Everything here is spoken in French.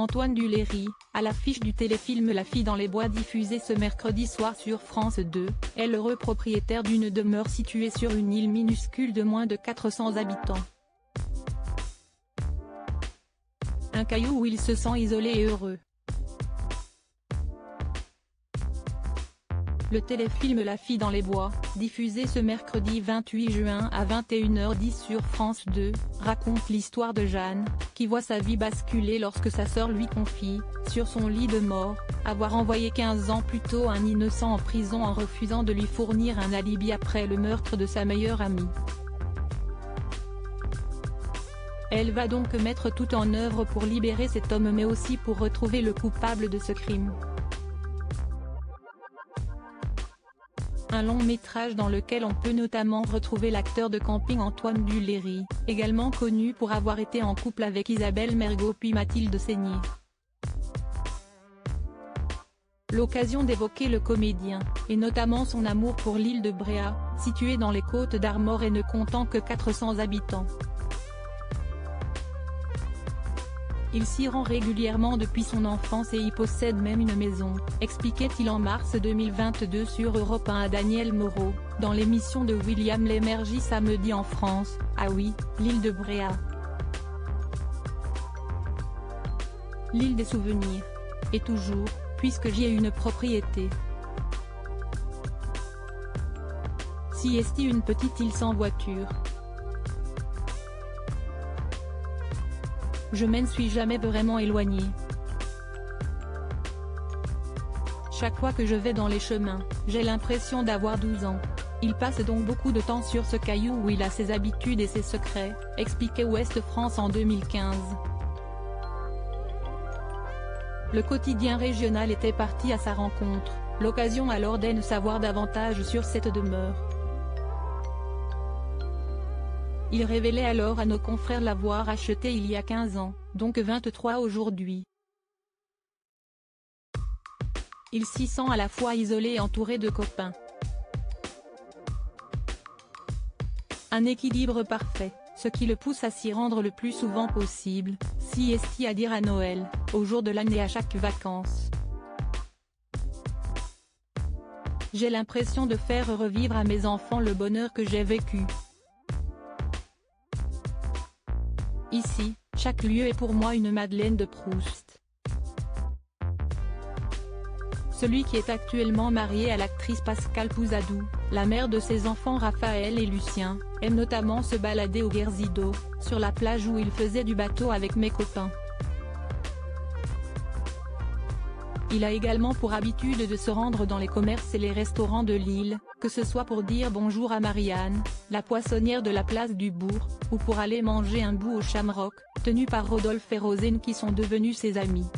Antoine Duléry, à l'affiche du téléfilm La fille dans les bois diffusé ce mercredi soir sur France 2, est l'heureux propriétaire d'une demeure située sur une île minuscule de moins de 400 habitants. Un caillou où il se sent isolé et heureux. Le téléfilm La fille dans les bois, diffusé ce mercredi 28 juin à 21h10 sur France 2, raconte l'histoire de Jeanne, qui voit sa vie basculer lorsque sa sœur lui confie, sur son lit de mort, avoir envoyé 15 ans plus tôt un innocent en prison en refusant de lui fournir un alibi après le meurtre de sa meilleure amie. Elle va donc mettre tout en œuvre pour libérer cet homme mais aussi pour retrouver le coupable de ce crime. Un long métrage dans lequel on peut notamment retrouver l'acteur de camping Antoine Duléry, également connu pour avoir été en couple avec Isabelle Mergo puis Mathilde Seigner. L'occasion d'évoquer le comédien, et notamment son amour pour l'île de Bréhat, située dans les Côtes d'Armor et ne comptant que 400 habitants. Il s'y rend régulièrement depuis son enfance et y possède même une maison, expliquait-il en mars 2022 sur Europe 1 à Daniel Moreau, dans l'émission de William Lémergie Samedi en France. Ah oui, l'île de Bréhat. L'île des souvenirs. Et toujours, puisque j'y ai une propriété. Si est une petite île sans voiture. Je m'en suis jamais vraiment éloigné. Chaque fois que je vais dans les chemins, j'ai l'impression d'avoir 12 ans. Il passe donc beaucoup de temps sur ce caillou où il a ses habitudes et ses secrets, expliquait Ouest France en 2015. Le quotidien régional était parti à sa rencontre, l'occasion alors d'en savoir davantage sur cette demeure. Il révélait alors à nos confrères l'avoir acheté il y a 15 ans, donc 23 aujourd'hui. Il s'y sent à la fois isolé et entouré de copains. Un équilibre parfait, ce qui le pousse à s'y rendre le plus souvent possible, si est à dire à Noël, au jour de l'année et à chaque vacances. J'ai l'impression de faire revivre à mes enfants le bonheur que j'ai vécu. Ici, chaque lieu est pour moi une Madeleine de Proust. Celui qui est actuellement marié à l'actrice Pascale Pouzadou, la mère de ses enfants Raphaël et Lucien, aime notamment se balader au Guerzido, sur la plage où il faisait du bateau avec mes copains. Il a également pour habitude de se rendre dans les commerces et les restaurants de l'île, que ce soit pour dire bonjour à Marianne, la poissonnière de la place du Bourg, ou pour aller manger un bout au Shamrock, tenu par Rodolphe et Rosine qui sont devenus ses amis.